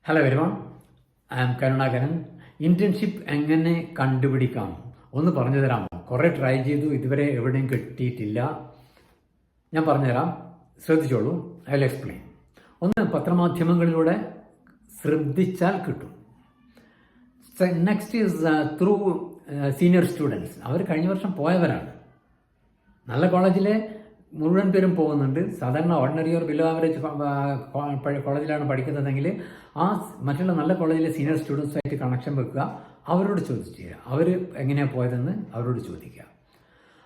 Hello everyone, I am Karunakaran. Internship എങ്ങനെ കണ്ടുപിടിക്കാം ഒന്ന് പറഞ്ഞു തരാമോ? കുറേ ട്രൈ ചെയ്തു, ഇതുവരെ എവിടെയും കിട്ടിയിട്ടില്ല. ഞാൻ പറഞ്ഞുതരാം, ശ്രദ്ധിച്ചോളൂ. I will explain. ഒന്ന്, പത്രമാധ്യമങ്ങളിലൂടെ ശ്രദ്ധിച്ചാൽ കിട്ടും. Next is through senior students. അവർ കഴിഞ്ഞ വർഷം പോയവരാണ്. നല്ല കോളേജിലെ മുഴുവൻ പേരും പോകുന്നുണ്ട്. സാധാരണ ഓർഡിനറി ഓർ ബിലോ ആവറേജ് കോളേജിലാണ് പഠിക്കുന്നതെങ്കിൽ ആ മറ്റുള്ള നല്ല കോളേജിലെ സീനിയർ സ്റ്റുഡൻസുമായിട്ട് കണക്ഷൻ വെക്കുക, അവരോട് ചോദിച്ചു അവർ എങ്ങനെയാണ് പോയതെന്ന് അവരോട് ചോദിക്കുക.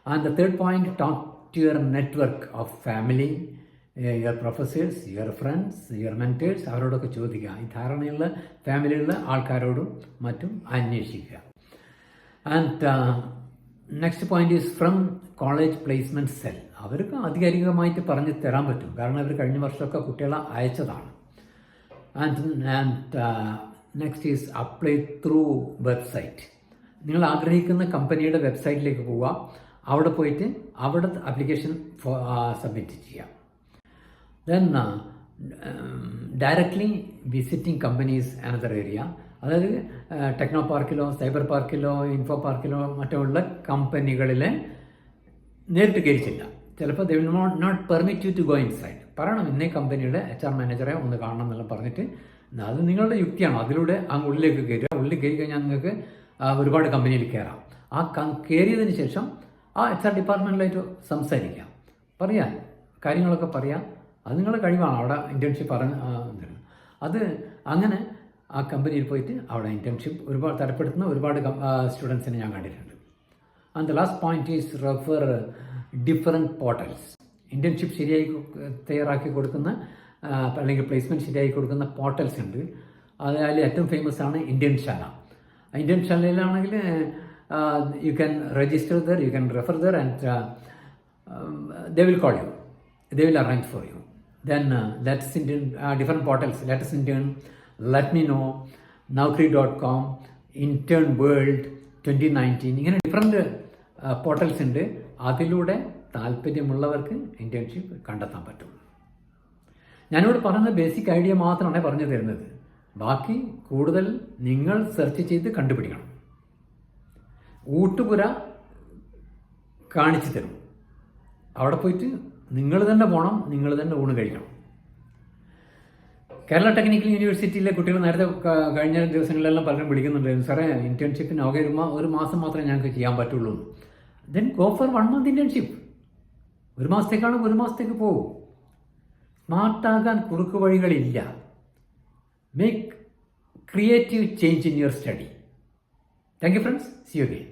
And the third point, talk to your network of family, your professors, your friends, your mentors. അവരോടൊക്കെ ചോദിക്കുക. ഈ ധാരണയുള്ള ഫാമിലിയുള്ള ആൾക്കാരോടും മറ്റും അന്വേഷിക്കുക. And next point is from college placement cell. അവർക്ക് ആധികാരികമായിട്ട് പറഞ്ഞു തരാൻ പറ്റും, കാരണം അവർ കഴിഞ്ഞ വർഷമൊക്കെ കുട്ടികളെ അയച്ചതാണ്. And next is apply through website. നിങ്ങൾ ആഗ്രഹിക്കുന്ന കമ്പനിയുടെ വെബ്സൈറ്റിലേക്ക് പോവുക, അവിടെ പോയിട്ട് അവിടെ ആപ്ലിക്കേഷൻ സബ്മിറ്റ് ചെയ്യാം. Then directly visiting companies another area. അതായത് ടെക്നോ പാർക്കിലോ സൈബർ പാർക്കിലോ ഇൻഫോ പാർക്കിലോ മറ്റോ ഉള്ള കമ്പനികളിലെ നേരിട്ട് കയറിച്ചില്ല. ചിലപ്പോൾ they will not permit you to go inside. പറയണം, ഇന്നേ കമ്പനിയുടെ HR മാനേജറെ ഒന്ന് കാണണം എന്നെല്ലാം പറഞ്ഞിട്ട്. അത് നിങ്ങളുടെ യുക്തിയാണ്. അതിലൂടെ അങ്ങ് ഉള്ളിലേക്ക് കയറുക. ഉള്ളിൽ കയറി കഴിഞ്ഞാൽ നിങ്ങൾക്ക് ഒരുപാട് കമ്പനിയിൽ കയറാം. ആ കയറിയതിന് ശേഷം ആ HR ഡിപ്പാർട്ട്മെൻറ്റിലായിട്ട് സംസാരിക്കാം, പറയാം, കാര്യങ്ങളൊക്കെ പറയാം. അത് നിങ്ങളുടെ കഴിവാണ്. അവിടെ ഇൻറ്റേൺഷിപ്പ് അത് അങ്ങനെ ആ കമ്പനിയിൽ പോയിട്ട് അവിടെ ഇൻറ്റേൺഷിപ്പ് ഒരുപാട് തരപ്പെടുത്തുന്ന ഒരുപാട് സ്റ്റുഡൻസിനെ ഞാൻ കണ്ടിട്ടുണ്ട്. And the last point is refer different portals. Internship ശരിയായി തയ്യാറാക്കി കൊടുക്കുന്ന അല്ലെങ്കിൽ പ്ലേസ്മെൻറ്റ് ശരിയായി കൊടുക്കുന്ന പോർട്ടൽസ് ഉണ്ട്. അതിൽ ഏറ്റവും ഫേമസ് ആണ് ഇന്ത്യൻശാല. ഇന്ത്യൻശാലയിലാണെങ്കിൽ you can register there, you can refer there and they will call you, they will arrange for you. Then let's Indian different portals, let's Indian, let me know, Naukri.com, Intern World 2019, ഇങ്ങനെ different portals ഉണ്ട്. അതിലൂടെ താല്പര്യമുള്ളവർക്ക് internship കണ്ടെത്താൻ പറ്റും. ഞാനിവിടെ പറയുന്ന basic idea മാത്രമാണ് പറഞ്ഞു തരുന്നത്. ബാക്കി കൂടുതൽ നിങ്ങൾ സെർച്ച് ചെയ്ത് കണ്ടുപിടിക്കണം. ഊട്ടുപുര കാണിച്ചു തരും. അവിടെ പോയിട്ട് നിങ്ങൾ തന്നെ പോകണം, നിങ്ങൾ തന്നെ ഊണ് കഴിക്കണം. കേരള ടെക്നിക്കൽ യൂണിവേഴ്സിറ്റിയിലെ കുട്ടികൾ നേരത്തെ കഴിഞ്ഞ ദിവസങ്ങളിലെല്ലാം പലരും വിളിക്കുന്നുണ്ടായിരുന്നു, സാറേ ഇൻറ്റേൺഷിപ്പിന് ഒരു മാസം മാത്രമേ ഞങ്ങൾക്ക് ചെയ്യാൻ പറ്റുള്ളൂ. Then go for 1 month internship. ഒരു മാസത്തേക്കാണ്, ഒരു മാസത്തേക്ക് പോകും. സ്മാർട്ടാകാൻ കുറുക്ക് വഴികളില്ല. Make creative change in your study. Thank you friends, see you again.